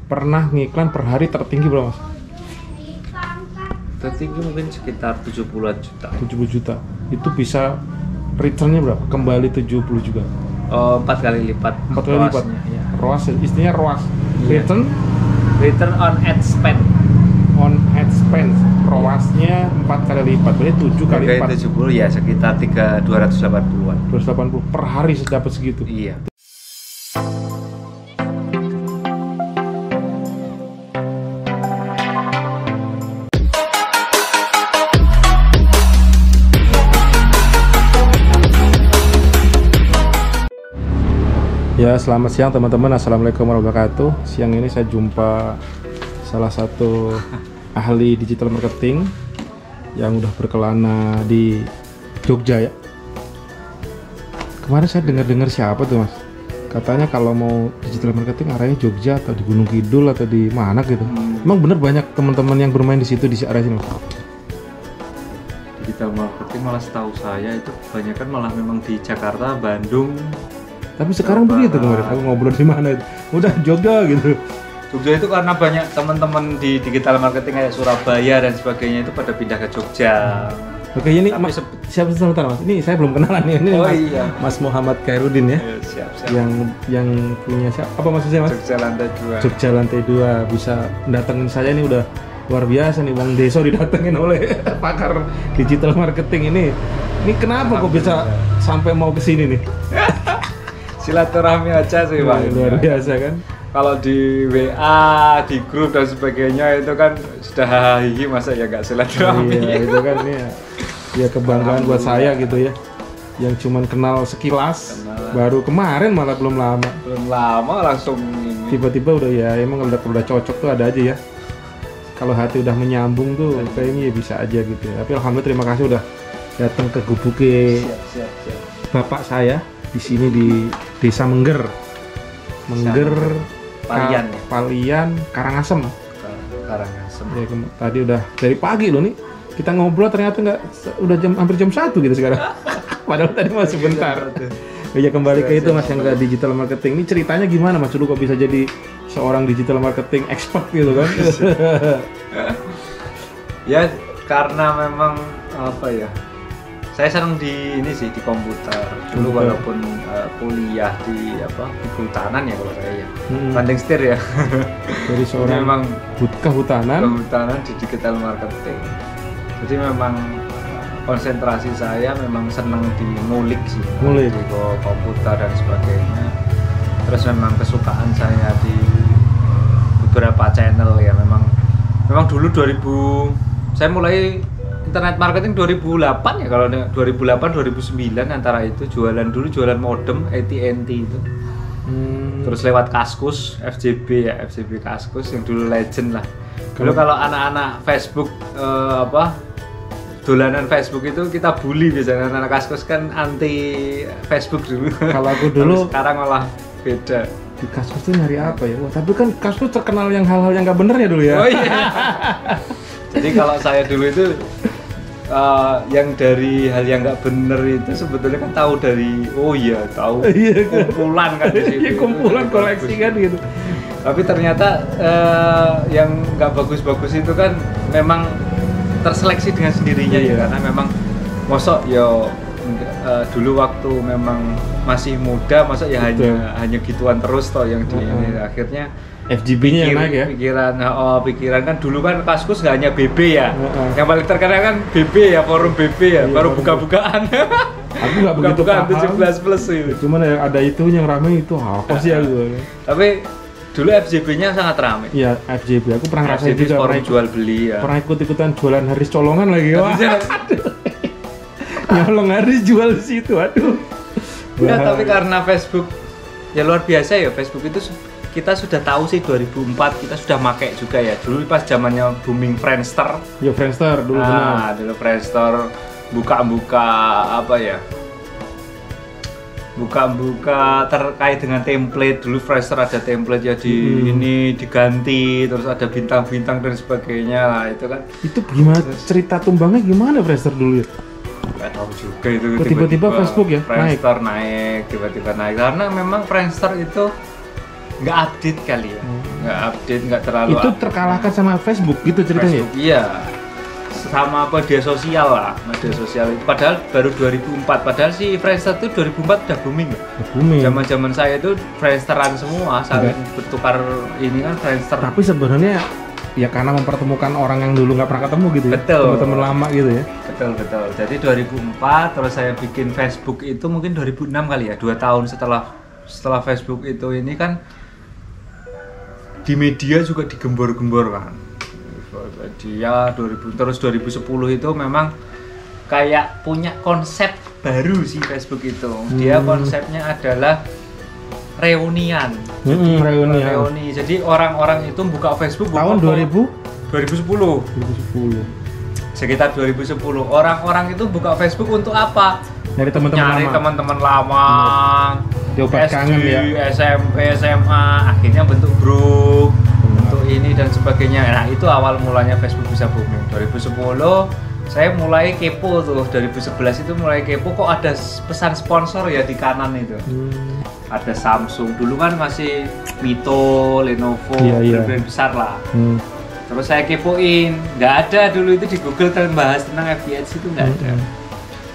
pernah ngiklan per hari tertinggi berapa Mas? Tertinggi mungkin sekitar 70-an juta. 70 juta. Itu bisa returnnya berapa? Kembali 70 juga. 4 kali lipat. 4 kali lipat. Ya. ROAS, istilahnya ROAS. Iya. Return On ad spend. on ad spend. ROAS-nya 4 kali lipat. Berarti 7 kali lipat. 70 ya sekitar 280-an. 280 per hari dapat segitu. Iya. Ya, selamat siang teman-teman. Assalamualaikum warahmatullahi wabarakatuh. Siang ini saya jumpa salah satu ahli digital marketing yang udah berkelana di Jogja ya. Kemarin saya dengar siapa tuh Mas? Katanya kalau mau digital marketing arahnya Jogja atau di Gunung Kidul atau di mana gitu. Emang bener banyak teman-teman yang bermain di situ di area sini Mas? Digital marketing malah setahu saya itu kebanyakan malah memang di Jakarta, Bandung. Tapi sekarang begitu kemarin aku ngobrol di mana itu. Udah Jogja gitu. Jogja itu karena banyak teman-teman di digital marketing kayak Surabaya dan sebagainya itu pada pindah ke Jogja. Oke, ini Tapi siapa sebentar Mas? Ini saya belum kenalan nih. Ini Mas Muhammad Khairudin ya. Siap. Yang punya siapa? Apa maksudnya Mas? Jogja Lantai 2. Jogja Lantai 2 bisa datengin saya ini udah luar biasa nih Bang Deso didatengin oleh pakar digital marketing ini. Ini kenapa kok bisa sampai mau ke sini nih? Silaturahmi aja sih Pak. Luar biasa kan? Kalau di WA, di grup dan sebagainya itu kan sudah hahihi, masa ya nggak silaturahmi. Iya, itu kan ya kebanggaan buat saya gitu ya. Yang cuman kenal sekilas, baru kemarin malah belum lama. Belum lama langsung ini. Tiba-tiba udah ya emang udah cocok tuh ada aja ya. Kalau hati udah menyambung tuh kayaknya ya bisa aja gitu ya. Tapi alhamdulillah terima kasih udah datang ke gubuknya Siap. bapak saya di sini di Desa Mengger, Palian, Karangasem. Ya, tadi udah dari pagi loh nih kita ngobrol ternyata udah hampir jam 1 gitu sekarang. Padahal tadi masih sebentar. Ya kembali ke itu Mas yang ke digital marketing. Ini ceritanya gimana Mas dulu kok bisa jadi seorang digital marketing expert gitu kan? Ya karena memang apa ya? Saya senang di komputer. Dulu walaupun kuliah di kehutanan ya kalau saya ya. Banding setir ya. Dari seorang memang kehutanan di digital marketing. Jadi memang konsentrasi saya memang senang di ngulik sih. Di komputer dan sebagainya. Terus memang kesukaan saya di beberapa channel ya memang dulu saya mulai internet marketing 2008 ya, kalau 2008-2009 antara itu jualan modem AT&T itu. Terus lewat Kaskus, FJB Kaskus yang dulu legend lah. Dulu kalau anak-anak Facebook dolanan Facebook itu kita bully biasanya, anak-anak Kaskus kan anti Facebook dulu. Kalau aku dulu sekarang malah beda. Di Kaskus itu nyari apa ya? Wah, tapi kan Kaskus terkenal yang hal-hal yang nggak bener ya dulu ya. Oh iya. Jadi kalau saya dulu itu yang dari hal yang nggak bener itu sebetulnya kan tahu kumpulan kan di situ. Iya, kumpulan koleksi kan gitu. Tapi ternyata yang nggak bagus-bagus itu kan memang terseleksi dengan sendirinya ya, karena memang mosok dulu waktu memang masih muda, masa ya hanya gituan terus toh yang di ini. Akhirnya FGB-nya yang naik ya? Pikiran kan dulu kan Kaskus nggak hanya BB ya. Yang paling terkenal kan BB ya, forum BB ya, baru buka-bukaan. Aku nggak begitu paham. 17+ itu. Cuman ada itu yang ramai itu apa sih ya gitu. Tapi dulu FJB-nya sangat ramai. Iya, FJB. Aku pernah ngerasain juga forum jual beli ya. Pernah ikut-ikutan jualan Haris colongan lagi. Wah. Nyolong Haris jual di situ, aduh. Ya, tapi karena Facebook ya luar biasa ya, Facebook itu kita sudah tahu sih 2004 kita sudah pakai juga ya. Dulu pas zamannya booming Friendster. Ya Friendster dulu benar. Dulu Friendster buka terkait dengan template. Dulu Friendster ada template ya ini diganti, terus ada bintang-bintang dan sebagainya lah itu kan. Itu gimana cerita tumbangnya gimana Friendster dulu ya? Nggak tahu juga itu. Tiba-tiba Facebook ya naik tiba-tiba naik karena memang Friendster itu nggak update kali ya. nggak terlalu. Itu terkalahkan sama Facebook gitu ceritanya. Facebook, iya. Sama media sosial lah, media sosial itu padahal baru 2004, padahal si Friendster itu 2004 udah booming. Zaman saya itu Friendsteran semua, saling bertukar ini kan Friendster. Tapi sebenarnya ya karena mempertemukan orang yang dulu nggak pernah ketemu gitu ya, teman-teman lama gitu ya. Betul. Jadi 2004 terus saya bikin Facebook itu mungkin 2006 kali ya, 2 tahun setelah Facebook itu ini kan di media juga digembor-gembor kan. Dia 2000 terus 2010 itu memang kayak punya konsep baru sih Facebook itu. Dia konsepnya adalah reunian. Reuni. Jadi orang-orang itu buka Facebook tahun 2010. Sekitar 2010 orang-orang itu buka Facebook untuk apa? Nyari teman-teman lama. Diobat kangen ya. SMP, SMA, akhirnya bentuk grup. Untuk ini dan sebagainya. Nah, itu awal mulanya Facebook bisa booming. 2010 saya mulai kepo tuh. 2011 itu mulai kepo kok ada pesan sponsor ya di kanan itu. Ada Samsung. Dulu kan masih Mito, Lenovo, brand besar lah. Terus saya kepoin, nggak ada dulu itu di Google bahas tentang FBH itu nggak ada.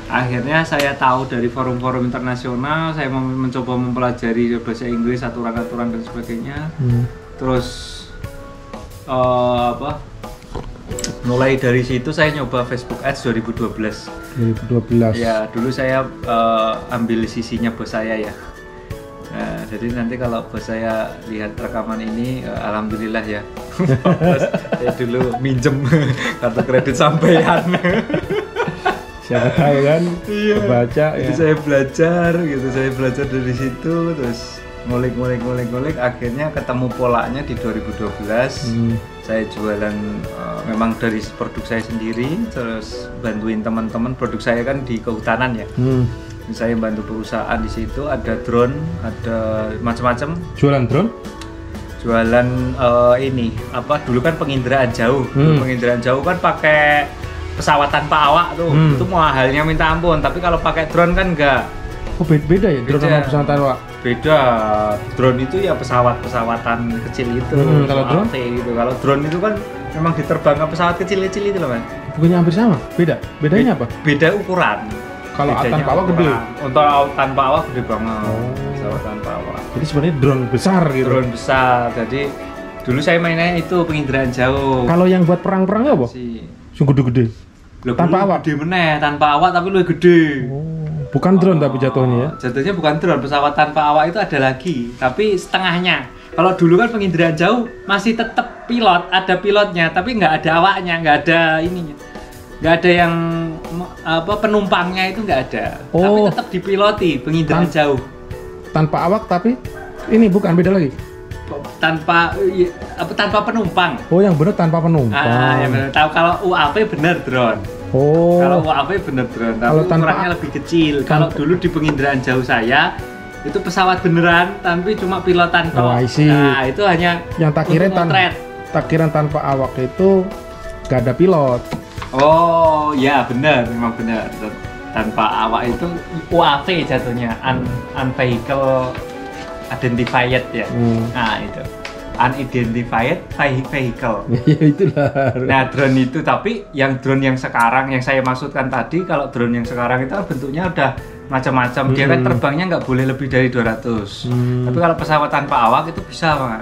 Akhirnya saya tahu dari forum-forum internasional, saya mencoba mempelajari bahasa Inggris, aturan-aturan dan sebagainya. Terus mulai dari situ saya nyoba Facebook Ads 2012. Ya, dulu saya ambil sisinya bos saya ya. Nah, jadi nanti kalau bos saya lihat rekaman ini, alhamdulillah ya. Saya dulu minjem kartu kredit sampean. Siapa tahu kan? Iya. Baca ya. Jadi saya belajar dari situ, terus ngulik, akhirnya ketemu polanya di 2012. Saya jualan memang dari produk saya sendiri, terus bantuin teman-teman. Produk saya kan di kehutanan ya. Saya bantu perusahaan di situ, ada drone, ada macam-macam. Jualan drone? Jualan ini apa? Dulu kan penginderaan jauh. Penginderaan jauh kan pakai pesawat tanpa awak tuh. Itu mahalnya minta ampun. Tapi kalau pakai drone kan enggak. Oh, beda ya drone sama pesawat tanpa awak? Beda. Drone itu ya pesawatan kecil itu. Kalau drone? Gitu. Kalau drone itu kan memang diterbangkan pesawat kecil-kecil itu loh, Mas. Bukannya hampir sama? Bedanya apa? Beda ukuran. Kalau tanpa awak gede? Untuk tanpa awak gede banget. Pesawat tanpa awak. Jadi sebenarnya drone besar gitu? Drone besar. Jadi dulu saya mainnya itu penginderaan jauh. Kalau yang buat perang-perang apa? Sungguh gede-gede? Tanpa awak? Gede meneh, tanpa awak tapi lebih gede. Bukan drone tapi jatuhnya ya? Jatuhnya bukan drone, pesawat tanpa awak itu ada lagi, tapi setengahnya. Kalau dulu kan penginderaan jauh masih tetap pilot, ada pilotnya, tapi nggak ada awaknya, nggak ada ininya, nggak ada yang penumpangnya itu nggak ada. Tapi tetap dipiloti penginderaan jauh. Tanpa awak tapi ini bukan beda lagi. Tanpa penumpang. Oh, yang benar tanpa penumpang. Yang benar. Tahu kalau UAV benar drone. Kalau UAV bener drone, tapi ukurannya lebih kecil. Kalau dulu di penginderaan jauh saya itu pesawat beneran, tapi cuma pilotan toh. Nah, itu hanya yang tak kira tanpa awak itu gak ada pilot. Oh, ya benar, memang benar. Tanpa awak itu UAV jatuhnya, unvehicle identified ya. Nah, itu. Unidentified vehicle. Ya itulah. Nah, drone itu, tapi yang drone yang sekarang yang saya maksudkan tadi, kalau drone yang sekarang itu bentuknya udah macam-macam. Dia kan terbangnya nggak boleh lebih dari 200. Tapi kalau pesawat tanpa awak itu bisa, Pak.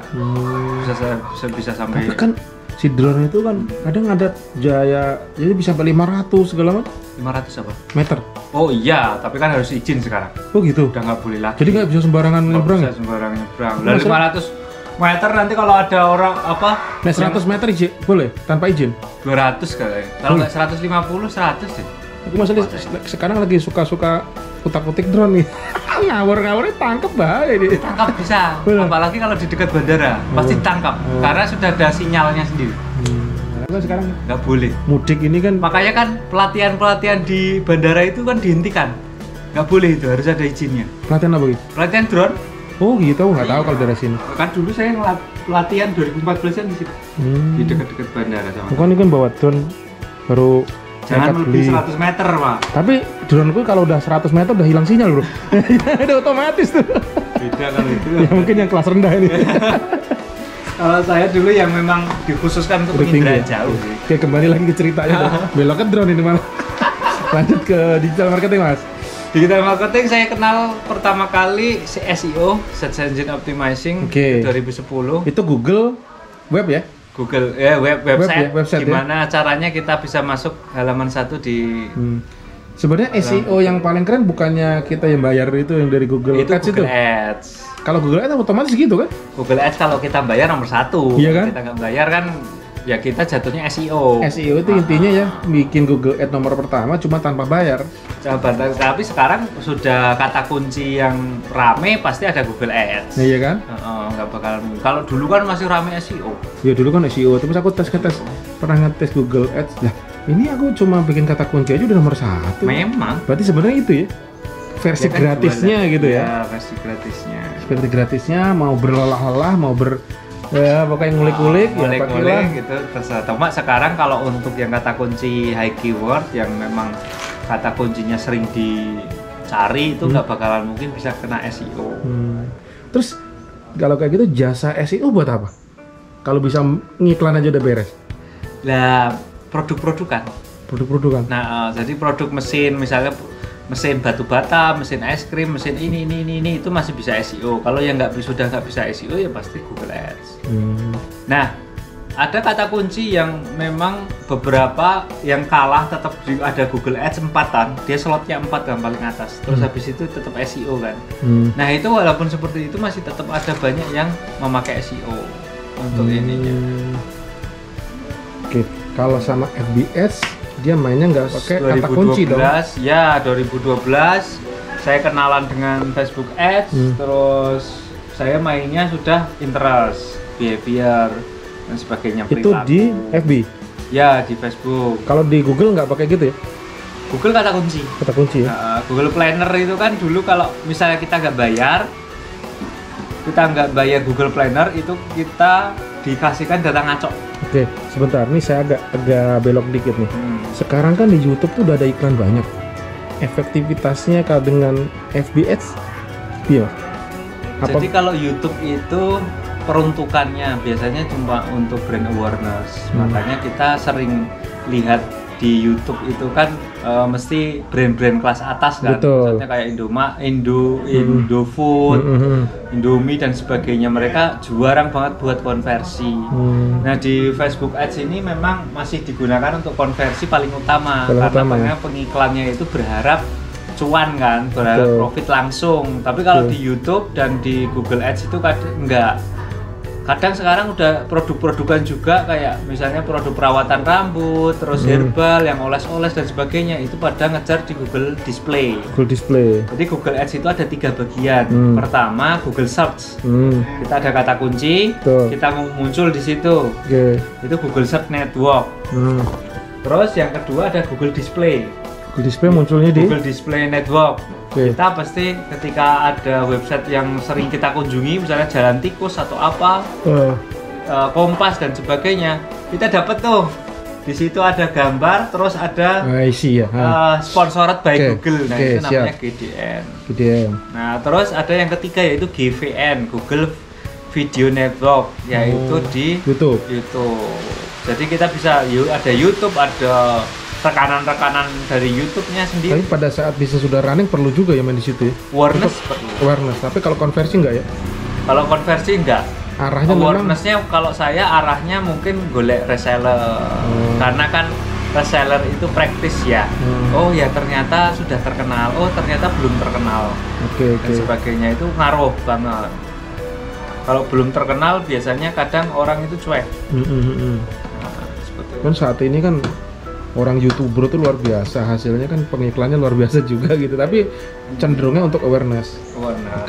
Bisa sampai. Tapi kan si drone itu kan kadang ada jaya, jadi bisa sampai 500 segala macam. 500 apa? Meter. Oh iya, tapi kan harus izin sekarang. Oh gitu. Udah nggak boleh lagi. Jadi nggak bisa sembarangan nyebrang. Bisa sembarangan nyebrang. Lalu 500 meter nanti kalau ada orang apa? 100 meter izin boleh tanpa izin? 200 kali. Kalau nggak 150, 100 sih. Aku masalah sekarang lagi suka utak-utik drone nih. Ngawur-ngawurnya tangkep bahaya nih. Tangkap bisa. Apalagi kalau di dekat bandara pasti tangkap karena sudah ada sinyalnya sendiri. Karena sekarang nggak boleh. Mudik ini kan. Makanya kan pelatihan di bandara itu kan dihentikan. Nggak boleh itu, harus ada izinnya. Pelatihan apa gitu? Pelatihan drone. Oh gitu, nggak tahu kalau dari sini. Kan dulu saya latihan 2014 di situ, di dekat-dekat bandara sama. Bukan ini kan bawa drone baru. Jangan lebih 100 meter, Pak. Tapi drone ku kalau udah 100 meter udah hilang sinyal, Bro. Udah otomatis tuh. Beda kalau itu. Ya mungkin yang kelas rendah ini. Kalau saya dulu yang memang dikhususkan untuk penyinderaan jauh sih. Oke, kembali lagi ke ceritanya. Belok ke drone ini malah. Lanjut ke digital marketing, Mas. Digital marketing saya kenal pertama kali SEO, Search Engine Optimizing, 2010. Itu Google Web ya? Google ya, website. Ya, website gimana caranya kita bisa masuk halaman satu di Sebenarnya SEO yang paling keren bukannya kita yang bayar itu yang dari Google Ads Google itu? Ads. Kalau Google Ads otomatis gitu kan? Google Ads kalau kita bayar nomor 1. Iya kan? Kita nggak bayar kan ya kita jatuhnya SEO. SEO itu intinya ya bikin Google Ads nomor pertama cuma tanpa bayar. Tapi sekarang sudah kata kunci yang rame pasti ada Google Ads. Nah, iya kan? Nggak bakal. Kalau dulu kan masih rame SEO. Ya dulu kan SEO, terus aku pernah ngetes Google Ads. Lah, ini aku cuma bikin kata kunci aja udah nomor 1. Memang. Berarti sebenarnya itu ya versi kan gratisnya gitu ya. Ya, versi gratisnya. Versi gratisnya mau berlelah-lelah, mau ya pokoknya ngulik-ngulik ya pakailah gitu. Terserah. Cuma sekarang kalau untuk yang kata kunci high keyword yang memang kata kuncinya sering dicari itu nggak bakalan mungkin bisa kena SEO. Terus kalau kayak gitu jasa SEO buat apa? Kalau bisa ngiklan aja udah beres. Lah produk-produkan. Nah, jadi produk mesin misalnya mesin batu bata, mesin es krim, mesin ini itu masih bisa SEO. Kalau yang sudah nggak bisa SEO ya pasti Google Ads. Nah, ada kata kunci yang memang beberapa yang kalah tetap ada Google Ads 4-an, dia slotnya 4 yang paling atas. Terus habis itu tetap SEO kan. Nah, itu walaupun seperti itu masih tetap ada banyak yang memakai SEO untuk ininya. Oke, kalau sama FB Ads dia mainnya nggak pakai kata kunci dong. Ya, 2012 saya kenalan dengan Facebook Ads, terus saya mainnya sudah interest, behavior dan sebagainya. Itu perilaku. Di FB? Ya, di Facebook. Kalau di Google nggak pakai gitu ya? Google kata kunci. Kata kunci ya? Nah, Google Planner itu kan dulu kalau misalnya kita nggak bayar Google Planner itu kita dikasihkan data ngaco. Oke, sebentar. Nih saya agak belok dikit nih. Sekarang kan di YouTube tuh udah ada iklan banyak. Efektivitasnya kalau dengan FB Ads, iya? Jadi kalau YouTube itu peruntukannya biasanya cuma untuk brand awareness. Makanya kita sering lihat di YouTube itu kan mesti brand-brand kelas atas kan. Betul. Misalnya kayak Indofood, Indomie dan sebagainya. Mereka jarang banget buat konversi. Nah, di Facebook Ads ini memang masih digunakan untuk konversi paling utama. Karena pengiklannya itu berharap cuan kan, berharap profit langsung. Tapi kalau di YouTube dan di Google Ads itu enggak. Kadang sekarang udah produk-produkan juga kayak misalnya produk perawatan rambut, terus herbal yang oles-oles dan sebagainya itu pada ngejar di Google Display. Jadi Google Ads itu ada 3 bagian. Pertama Google Search. Kita ada kata kunci, kita muncul di situ. Itu Google Search Network. Terus yang kedua ada Google Display. Google Display munculnya di Google Display Network. Kita pasti ketika ada website yang sering kita kunjungi, misalnya Jalan Tikus atau apa, Kompas dan sebagainya, kita dapat tuh di situ ada gambar, terus ada sponsored by Google. Nah, itu namanya GDN. Nah, terus ada yang ketiga yaitu GVN, Google Video Network, yaitu di YouTube. Jadi kita bisa ada YouTube, ada rekanan dari YouTube-nya sendiri. Tapi pada saat bisa sudah running perlu juga ya main di situ ya. Awareness. Tapi kalau konversi enggak ya? Kalau konversi enggak. Arahnya awareness-nya kalau saya arahnya mungkin golek reseller. Karena kan reseller itu praktis ya. Oh ya ternyata sudah terkenal. Oh ternyata belum terkenal. Dan sebagainya itu ngaruh banget. Kalau belum terkenal biasanya kadang orang itu cuek. Seperti kan saat ini kan orang YouTuber itu luar biasa, hasilnya kan pengiklannya luar biasa juga gitu, tapi cenderungnya untuk awareness.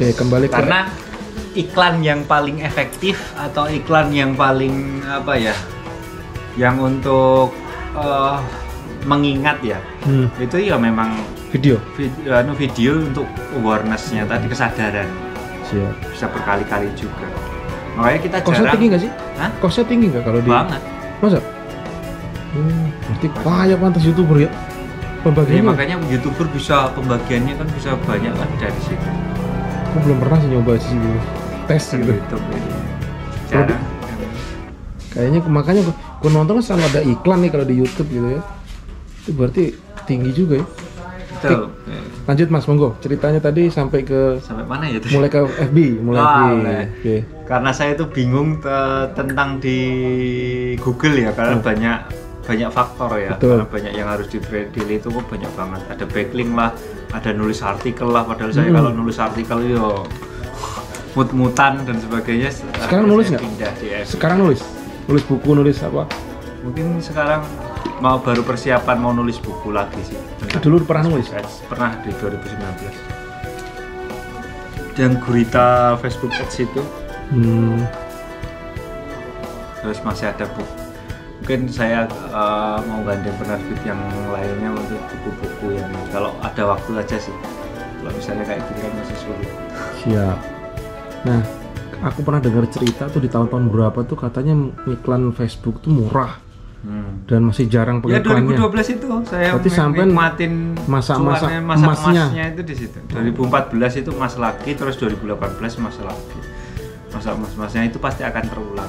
Kembali karena iklan yang paling efektif atau iklan yang paling yang untuk mengingat ya, itu ya memang video untuk awareness-nya tadi, kesadaran. Bisa berkali-kali juga. Makanya kita Kosnya tinggi nggak sih? Kosnya tinggi nggak kalau di? Banget. Masa? Berarti banyak pantas YouTuber ya pembagiannya. Makanya YouTuber bisa pembagiannya kan bisa banyak kan dari situ. Aku belum pernah sih nyoba sih tes gitu. YouTube ini. Jarang. Kayaknya makanya gua nonton kan selalu ada iklan nih kalau di YouTube gitu ya. Itu berarti tinggi juga ya. Betul. Lanjut Mas, monggo. Ceritanya tadi sampai mana ya? mulai ke FB, mulai FB. Oke. Karena saya itu bingung tentang di Google ya, karena banyak faktor ya. Betul. Karena banyak yang harus di-delete itu kok banyak banget. Ada backlink lah, ada nulis artikel lah. Padahal saya kalau nulis artikel yo mut-mutan dan sebagainya. Sekarang nulis nggak? Sekarang nulis buku, nulis apa? Mungkin sekarang baru persiapan mau nulis buku lagi sih. Dulu pernah nulis? Pernah di 2019. Dan gurita Facebook Ads itu. Terus masih ada buku. Mungkin saya mau gandeng penerbit yang lainnya untuk buku-buku yang kalau ada waktu aja sih. Kalau misalnya kayak gitu kan masih sulit. Siap. Nah, aku pernah dengar cerita tuh di tahun-tahun berapa tuh katanya iklan Facebook tuh murah. Dan masih jarang pengiklannya. Ya 2012 itu saya nikmatin masa-masa emasnya itu di situ. 2014 itu emas lagi, terus 2018 emas lagi. Masa emasnya itu pasti akan terulang.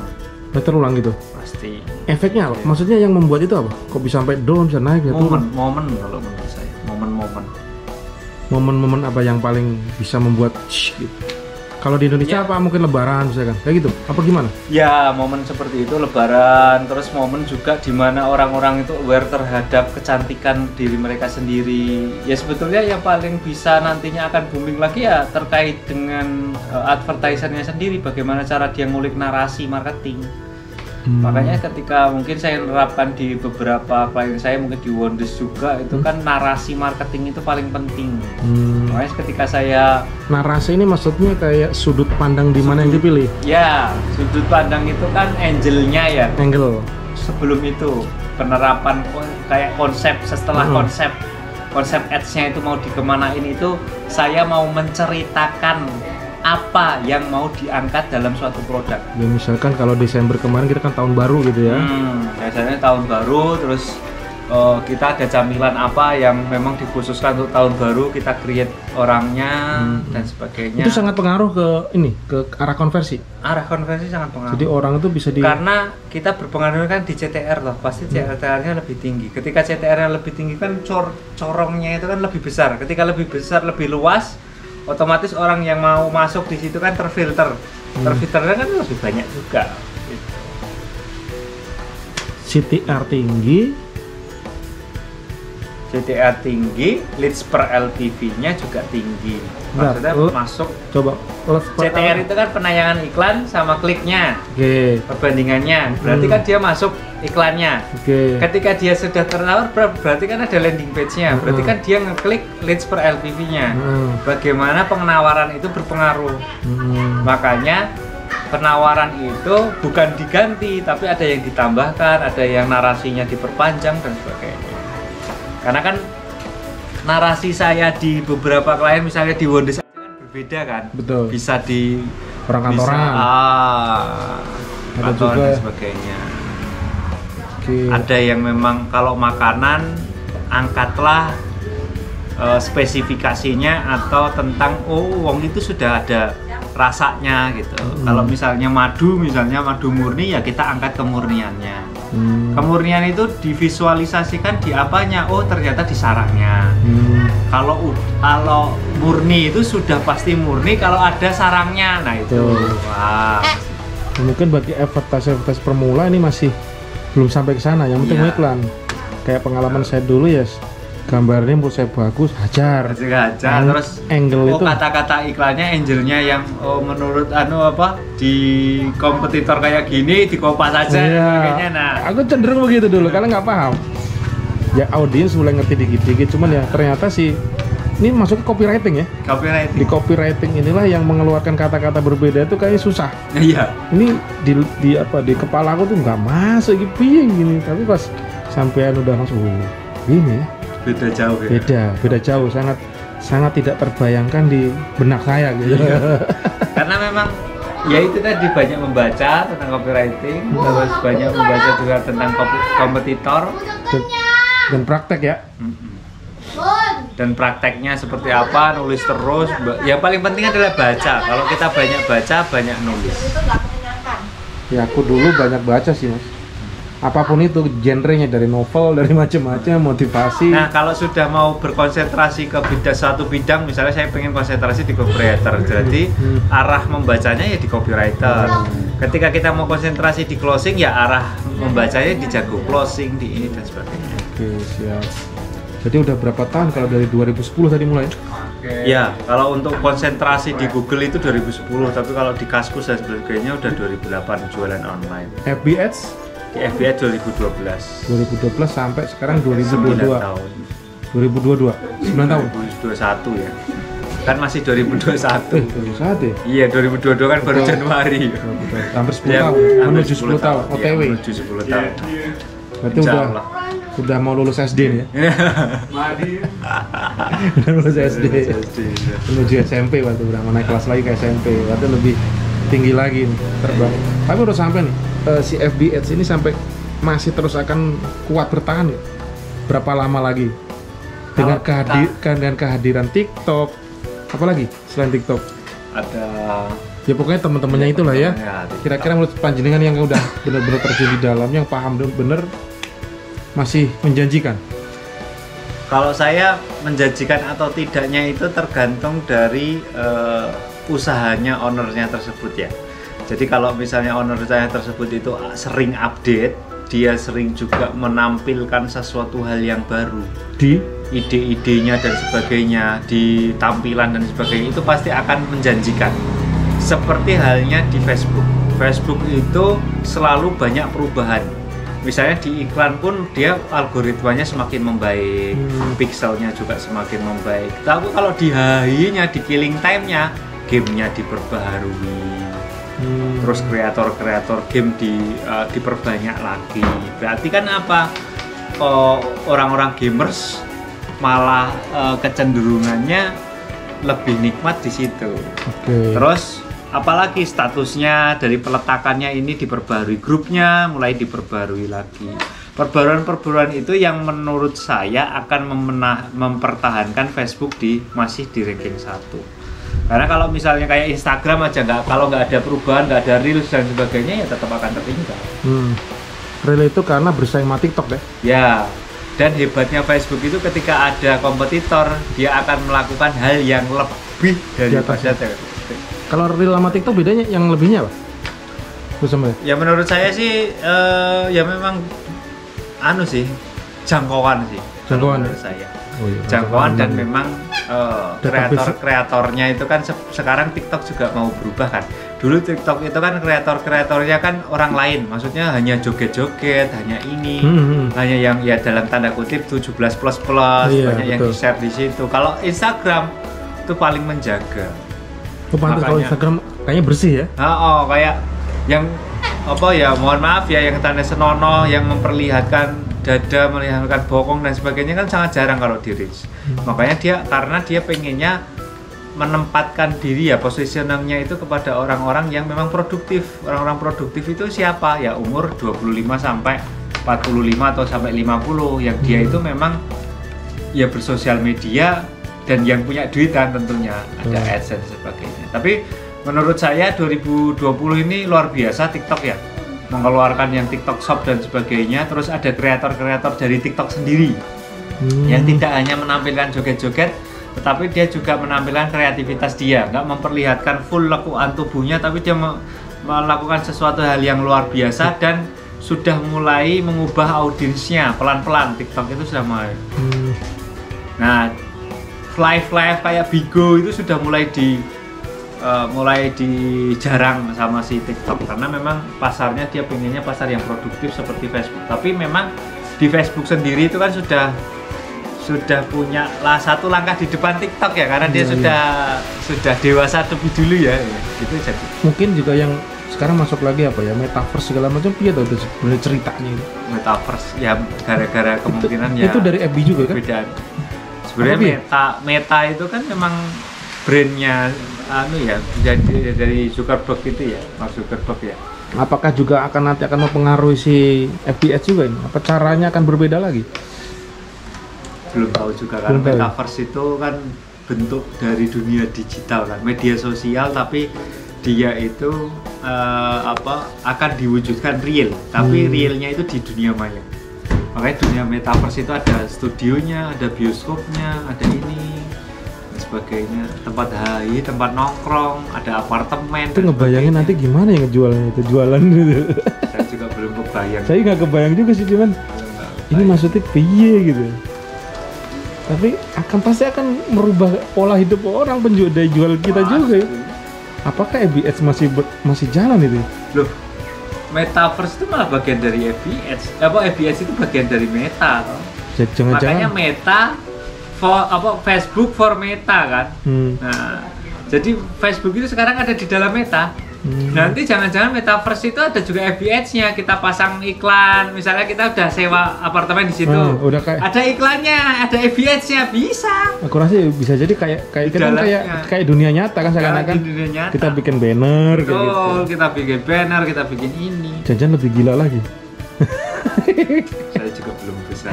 Terulang gitu? Pasti. Efeknya apa? Maksudnya yang membuat itu apa? Kok bisa sampai down, bisa naik, bisa turun? Momen kalau menurut saya. Momen-momen apa yang paling bisa membuat gitu? Kalau di Indonesia apa mungkin lebaran misalkan kayak gitu apa gimana? Ya momen seperti itu lebaran, terus momen juga dimana orang-orang itu aware terhadap kecantikan diri mereka sendiri. Ya sebetulnya yang paling bisa nantinya akan booming lagi ya terkait dengan advertisernya sendiri, bagaimana cara dia ngulik narasi marketing. Makanya ketika mungkin saya menerapkan di beberapa klien saya, mungkin di Wonders juga itu kan narasi marketing itu paling penting. Makanya ketika saya narasi ini maksudnya kayak sudut pandang di mana yang dipilih? Ya, sudut pandang itu kan angle-nya ya. Angle. Sebelum itu penerapan kayak konsep, setelah konsep ads-nya itu mau dikemanain itu saya mau menceritakan apa yang mau diangkat dalam suatu produk. Ya misalkan kalau Desember kemarin kita kan tahun baru gitu ya. Biasanya tahun baru, terus kita ada camilan apa yang memang dikhususkan untuk tahun baru, kita create orangnya dan sebagainya. Itu sangat pengaruh ke arah konversi. Arah konversi sangat pengaruh. Jadi orang itu bisa karena kita berpengaruh kan di CTR loh, pasti CTR-nya lebih tinggi. Ketika CTR-nya lebih tinggi kan corongnya itu kan lebih besar. Ketika lebih besar, lebih luas, otomatis orang yang mau masuk di situ kan terfilter. Terfilternya kan lebih banyak juga. Gitu. CTR tinggi, leads per LTV-nya juga tinggi. Maksudnya masuk. Coba. CTR itu kan penayangan iklan sama kliknya. Perbandingannya. Berarti kan dia masuk iklannya. Ketika dia sudah tertawar, berarti kan ada landing page-nya. Berarti kan dia ngeklik leads per LTV-nya. Bagaimana penawaran itu berpengaruh. Makanya penawaran itu bukan diganti, tapi ada yang ditambahkan, ada yang narasinya diperpanjang dan sebagainya. Karena kan narasi saya di beberapa klien misalnya di Wonders kan berbeda kan. Betul. Bisa di orang kantoran. Ada juga dan sebagainya. Ada yang memang kalau makanan angkatlah spesifikasinya atau tentang wong itu sudah ada rasanya gitu. Kalau misalnya madu murni ya kita angkat kemurniannya. Kemurnian itu divisualisasikan di apanya? Oh ternyata di sarangnya. Kalau murni itu sudah pasti murni kalau ada sarangnya. Nah itu. Wah. Mungkin bagi advertiser pemula ini masih belum sampai ke sana. Yang penting iklan. Kayak pengalaman saya dulu ya. Gambarnya menurut saya bagus, hajar. Terus angle itu kata-kata iklannya, angle-nya yang menurut di kompetitor kayak gini dikopas aja kayaknya. Nah, aku cenderung begitu dulu karena nggak paham. Ya audiens mulai ngerti dikit-dikit, cuman ya ternyata sih ini masuk ke copywriting ya. Di copywriting inilah yang mengeluarkan kata-kata berbeda itu kayaknya susah. Iya. Ini di kepala aku tuh nggak masuk gini, tapi pas sampean udah langsung gini ya. Beda jauh ya? Beda jauh, sangat tidak terbayangkan di benak saya gitu. Karena memang ya itu tadi banyak membaca tentang copywriting, terus banyak membaca juga tentang kompetitor dan praktek ya. Dan prakteknya seperti apa, nulis terus. Yang paling penting adalah baca. Kalau kita banyak baca, banyak nulis. Ya aku dulu banyak baca sih Mas. Apapun itu genrenya, dari novel, dari macam-macam, motivasi. Nah, kalau sudah mau berkonsentrasi ke satu bidang, misalnya saya pengen konsentrasi di copywriter, jadi arah membacanya ya di copywriter. Ketika kita mau konsentrasi di closing, ya arah membacanya di jago closing, di ini dan sebagainya. Oke, siap. Jadi udah berapa tahun kalau dari 2010 tadi mulai? Ya, kalau untuk konsentrasi di Google itu 2010, tapi kalau di Kaskus dan sebagainya udah 2008 jualan online. FB Ads? Di FBA 2012 sampai sekarang 2022 tahun 2022 9 tahun 2021 ya kan masih 2021 2021 ya? Iya 2022 kan baru Januari hampir 10 ya, tahun menuju 10 tahun OTW ya, menuju 10 tahun berarti udah mau lulus SD nih ya? Udah lulus SD menuju SMP waktu udah mau naik kelas lagi ke SMP waktu lebih tinggi lagi nih, terbang tapi udah sampai nih si FB Ads ini sampai masih terus akan kuat bertahan ya? Berapa lama lagi dengan kehadiran TikTok apalagi selain TikTok ada ya pokoknya teman-temannya itulah ya kira-kira menurut panjenengan yang udah benar-benar terjun di dalam yang paham bener masih menjanjikan. Kalau saya menjanjikan atau tidaknya itu tergantung dari usahanya ownernya tersebut ya. Jadi kalau misalnya owner saya tersebut itu sering update, dia sering juga menampilkan sesuatu hal yang baru di ide-idenya dan sebagainya, di tampilan dan sebagainya, itu pasti akan menjanjikan. Seperti halnya di Facebook. Facebook itu selalu banyak perubahan. Misalnya di iklan pun dia algoritmanya semakin membaik, pixelnya juga semakin membaik. Tapi kalau di HI-nya, di killing time-nya, gamenya diperbaharui. Terus kreator-kreator game diperbanyak lagi. Berarti kan apa? Orang-orang gamers malah kecenderungannya lebih nikmat di situ. Terus apalagi statusnya dari peletakannya ini diperbarui, grupnya mulai diperbarui lagi. Perbaruan-perbaruan itu yang menurut saya akan mempertahankan Facebook masih di ranking 1. Karena kalau misalnya kayak Instagram aja kalau nggak ada perubahan, nggak ada reels dan sebagainya ya tetap akan tertinggal. Reel itu karena bersaing sama TikTok deh. Ya, dan hebatnya Facebook itu ketika ada kompetitor dia akan melakukan hal yang lebih daripada TikTok. Kalau reel sama TikTok bedanya yang lebihnya apa? Ya menurut saya sih ya memang jangkauan sih. Jangkauan menurut saya. Jangkauan dan memang kreatornya itu kan sekarang TikTok juga mau berubah kan. Dulu TikTok itu kan kreatornya kan orang lain, maksudnya hanya joget-joget, hanya ini, hanya yang ya dalam tanda kutip 17++, banyak yang di-share di situ. Kalau Instagram itu paling menjaga. Pantas kalau Instagram kayaknya bersih ya. Kayak yang mohon maaf ya, yang tanda senonoh, yang memperlihatkan dada, melihatkan bokong dan sebagainya kan sangat jarang kalau di reach. Makanya karena dia pengennya menempatkan diri ya, positioningnya itu kepada orang-orang yang memang produktif. Orang-orang produktif itu siapa? Ya umur 25 sampai 45 atau sampai 50 yang dia itu memang ya bersosial media dan yang punya duitan tentunya, ada AdSense dan sebagainya. Tapi menurut saya 2020 ini luar biasa TikTok ya, mengeluarkan yang TikTok Shop dan sebagainya. Terus ada kreator-kreator dari TikTok sendiri yang tidak hanya menampilkan joget-joget, tetapi dia juga menampilkan kreativitas dia, nggak memperlihatkan full lekuan tubuhnya, tapi dia melakukan sesuatu hal yang luar biasa dan sudah mulai mengubah audiensnya pelan-pelan. TikTok itu sudah mulai. Nah, live kayak Bigo itu sudah mulai dijarang sama si TikTok karena memang pasarnya dia pengennya pasar yang produktif seperti Facebook. Tapi memang di Facebook sendiri itu kan sudah punya satu langkah di depan TikTok ya, karena dia sudah dewasa lebih dulu ya. Gitu jadi. Mungkin juga yang sekarang masuk lagi metaverse segala macam, tuh sebenarnya ceritanya itu. Metaverse ya gara-gara kemungkinan itu dari FB juga kan? Beda. Sebenarnya meta itu kan memang brandnya jadi dari Zuckerberg itu ya, Mark Zuckerberg ya. Apakah juga nanti akan mempengaruhi si FB Ads juga ini? Apa caranya akan berbeda lagi? Belum tahu juga kan. Metaverse itu kan bentuk dari dunia digital kan, media sosial tapi dia itu akan diwujudkan real, tapi realnya itu di dunia maya. Makanya dunia metaverse itu ada studionya, ada bioskopnya, ada ini dan sebagainya, tempat HI, tempat nongkrong, ada apartemen. Itu ngebayangin nanti gimana ya ngejualnya itu, jualan gitu. Saya juga belum kebayang. Saya nggak kebayang juga sih, cuman ini maksudnya piye gitu. Tapi pasti akan merubah pola hidup orang, penjual jual kita juga ya. Apakah FBX masih jalan itu? Loh, metaverse itu malah bagian dari FBX. FBX itu bagian dari Meta. Makanya Meta Facebook for Meta kan. Nah, jadi Facebook itu sekarang ada di dalam Meta. Nanti jangan-jangan metaverse itu ada juga FBX-nya, kita pasang iklan, misalnya kita udah sewa apartemen di situ, ada iklannya, ada FBX-nya, bisa. Aku rasa bisa jadi kayak dunia nyata kan, seakan-akan kita bikin banner, betul, kayak gitu. Kita bikin banner, kita bikin ini. Jangan lebih gila lagi. Saya juga belum bisa.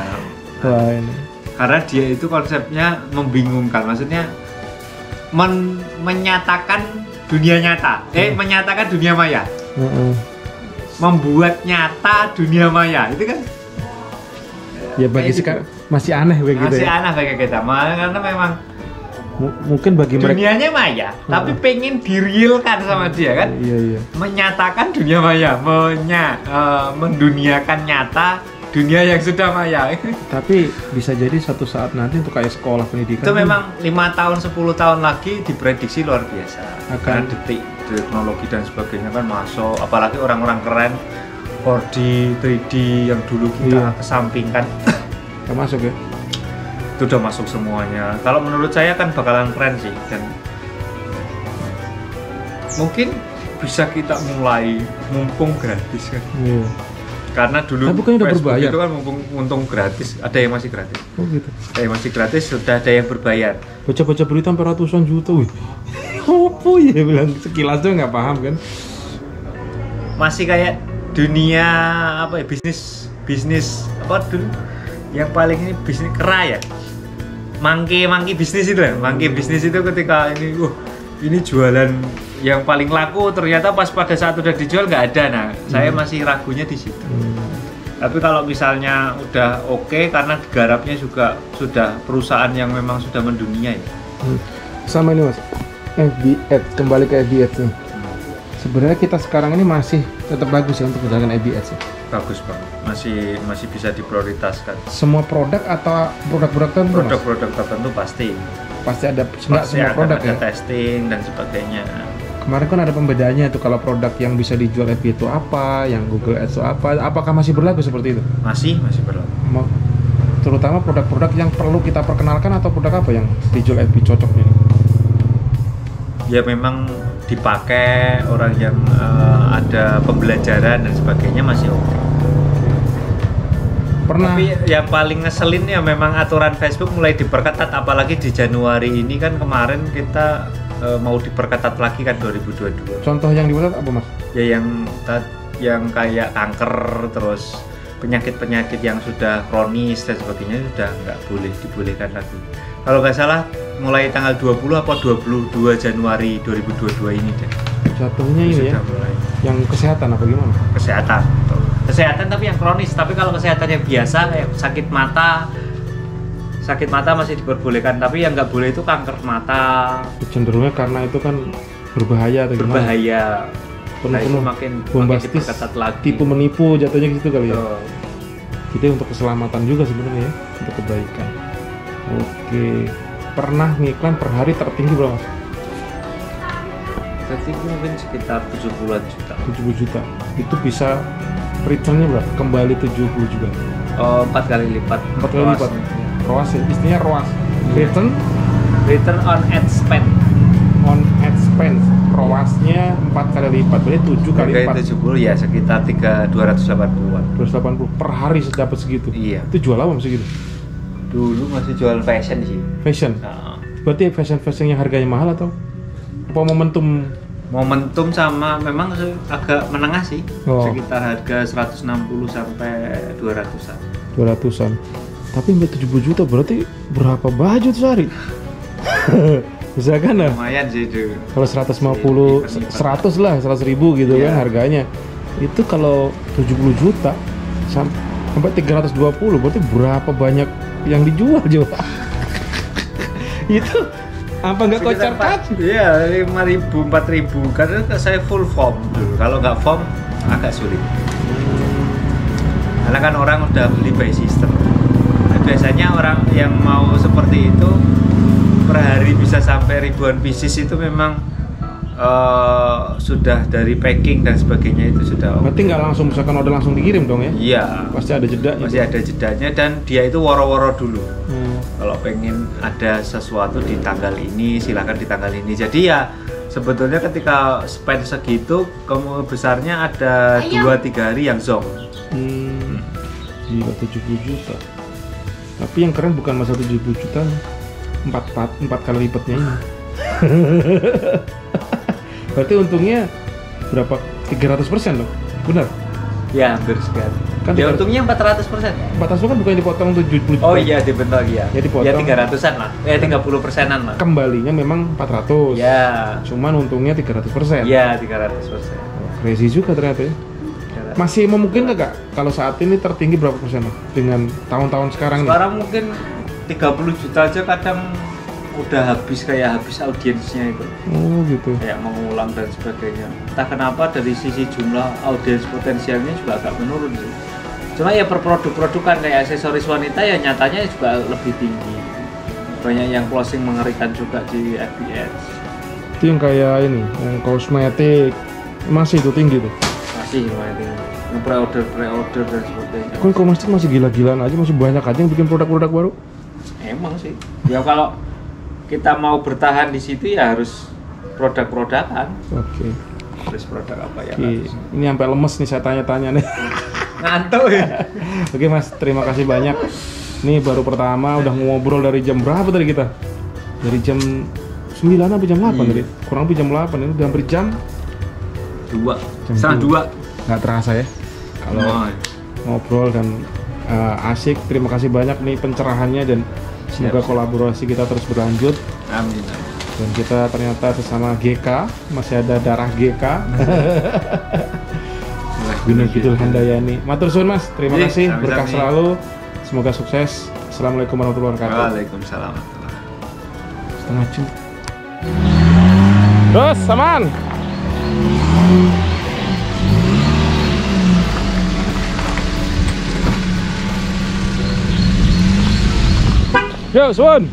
Wah, ini. Karena dia itu konsepnya membingungkan, maksudnya menyatakan dunia nyata, menyatakan dunia maya, membuat nyata dunia maya, itu kan ya bagi sekarang masih aneh begitu. Masih aneh bagi kita, karena memang mungkin bagi mereka dunianya maya, tapi pengen direalkan sama dia kan, menyatakan dunia maya, menduniakan nyata dunia yang sudah maya. Tapi bisa jadi satu saat nanti untuk kayak sekolah pendidikan itu memang 5 tahun 10 tahun lagi diprediksi luar biasa karena detik teknologi dan sebagainya kan masuk, apalagi orang-orang keren 4D 3D yang dulu kita kesampingkan udah masuk ya, itu udah masuk semuanya. Kalau menurut saya kan bakalan keren sih, dan mungkin bisa kita mulai mumpung gratis kan. Karena dulu Facebook itu kan untung gratis, ada yang masih gratis. Oh gitu. Ada yang masih gratis, sudah ada yang berbayar. Baca-baca berita sampai ratusan juta, wih. Apa ya bilang sekilas tuh nggak paham kan? Masih kayak dunia bisnis apa dulu? Yang paling ini bisnis kera ya. Mangke bisnis itu ya. Mangke bisnis itu ketika ini jualan yang paling laku, ternyata pas pada saat udah dijual nggak ada. Nah, saya masih ragunya di situ. Tapi kalau misalnya udah oke, karena garapnya juga sudah perusahaan yang memang sudah mendunia ya. Sama ini mas, FBX, kembali ke FBX nih. Sebenarnya kita sekarang ini masih tetap bagus ya untuk menggunakan FBX ya? Bagus banget, masih bisa diprioritaskan. Semua produk atau produk-produk tertentu? Produk-produk tertentu pasti ada, semua produk ada ya? Testing dan sebagainya. Kemarin kan ada pembedaannya itu, kalau produk yang bisa dijual FB itu apa, yang Google Ads itu apa, apakah masih berlaku seperti itu? Masih berlaku. Terutama produk-produk yang perlu kita perkenalkan atau produk apa yang dijual FB cocoknya? Ya memang dipakai orang yang ada pembelajaran dan sebagainya masih oke. Tapi yang paling ngeselin ya memang aturan Facebook mulai diperketat, apalagi di Januari ini kan, kemarin kita mau diperketat lagi kan 2022. Contoh yang diperketat apa mas? Ya yang kayak kanker, terus penyakit-penyakit yang sudah kronis dan sebagainya sudah nggak boleh dibolehkan lagi. Kalau nggak salah mulai tanggal 20 atau 22 Januari 2022 ini deh. Jatuhnya ini ya? Mulai. Yang kesehatan apa gimana? Kesehatan tapi yang kronis. Tapi kalau kesehatan yang biasa kayak sakit mata masih diperbolehkan, tapi yang nggak boleh itu kanker mata. Cenderungnya karena itu kan berbahaya atau gimana? Berbahaya. Penuh makin bombastis, tipu menipu jatuhnya gitu kali ya. Jadi untuk keselamatan juga sebenarnya ya, untuk kebaikan. Oke. Pernah ngiklan per hari tertinggi berapa? Tertinggi mungkin sekitar 70-an juta. 70 juta. Itu bisa returnnya berapa? Kembali 70 juga. 4 kali lipat. 4 kali lipat. ROAS ya, istilahnya ROAS. Return on ad spend. On ad spend. ROAS-nya 4 kali lipat. Berarti 7 kali 4. 70 ya sekitar 280-an. 280 per hari dapat segitu. Iya. Itu jual apa segitu? Dulu masih jual fashion sih. Fashion? Berarti fashion yang harganya mahal atau apa momentum sama memang agak menengah sih. Sekitar harga 160 sampai 200-an. Tapi 70 juta berarti berapa baju tuh sehari? Misalkan lah, lumayan sih itu. kalau 150, 100 lah, 100.000 gitu kan harganya. Itu kalau 70 juta sampai 320, berarti berapa banyak yang dijual juga? Itu apa nggak kocar kacir? Iya, 5.000, 4.000. Karena saya full foam dulu. Kalau nggak foam agak sulit. Karena kan orang udah beli by system. Nah, biasanya orang yang mau seperti itu per hari bisa sampai ribuan pieces itu memang sudah dari packing dan sebagainya itu sudah. Berarti nggak langsung misalkan order langsung dikirim dong ya? Iya. Pasti ada jedanya. Masih ada jedanya dan dia itu woro-woro dulu. Kalau pengen ada sesuatu di tanggal ini, silakan di tanggal ini. Jadi ya sebetulnya ketika spend segitu, kemungkinan besarnya ada 2-3 hari yang zonk. Gila 70 juta. Tapi yang keren bukan masa 70 juta, 4 kali lipatnya ini. Berarti untungnya berapa? 300% loh, benar? Ya hampir sekian. Kan ya untungnya 400%. 400 kan bukan dipotong 70 juta. Oh iya dibentuk ya. Ya dipotong. Ya 300-an lah. 30%-an lah. Kembalinya memang 400. Ya. Cuman untungnya 300%. Ya 300%. Crazy juga ternyata ya. Masih memungkinkan nggak kalau saat ini tertinggi berapa persen dengan tahun-tahun sekarang nih? Sekarang mungkin 30 juta aja kadang udah habis audiensnya itu. Oh gitu. Kayak mengulang dan sebagainya. Entah kenapa dari sisi jumlah audiens potensialnya juga agak menurun sih. Cuma ya per produk-produkan kayak aksesoris wanita ya nyatanya juga lebih tinggi. Banyak yang closing mengerikan juga di FBS. Itu yang kayak ini, yang kosmetik masih itu tinggi tuh. Masih lumayan tinggi. Yang pre-order dan sebagainya. Kan kosmetik masih gila-gilaan aja, masih banyak aja yang bikin produk-produk baru. Emang sih. Ya kalau kita mau bertahan di situ ya harus produk-produkan. Oke. Terus produk apa ya? Ini sampai lemes nih saya tanya-tanya nih. Ngantuk ya. Oke Mas, terima kasih banyak. Ini baru pertama udah ngobrol dari jam berapa tadi kita? Dari jam 9 sampai jam 8 tadi. Kurang lebih jam 8 ini udah hampir jam 2. Setengah 2. Nggak terasa ya. Kalau ngobrol dan asik. Terima kasih banyak nih pencerahannya dan semoga kolaborasi kita terus berlanjut. Amin. Dan kita ternyata sesama GK, masih ada darah GK. Gunung Kidul Handayani. Matur suwun Mas, terima kasih, berkah selalu. Semoga sukses. Assalamualaikum warahmatullahi wabarakatuh. Waalaikumsalam. Setengah jam. Terus, saman. Yo, suwun.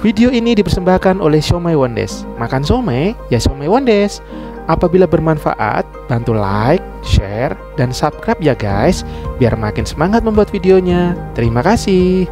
Video ini dipersembahkan oleh Siomay Wondes. Makan siomay, ya Siomay Wondes. Apabila bermanfaat, bantu like, share, dan subscribe ya guys, biar makin semangat membuat videonya. Terima kasih.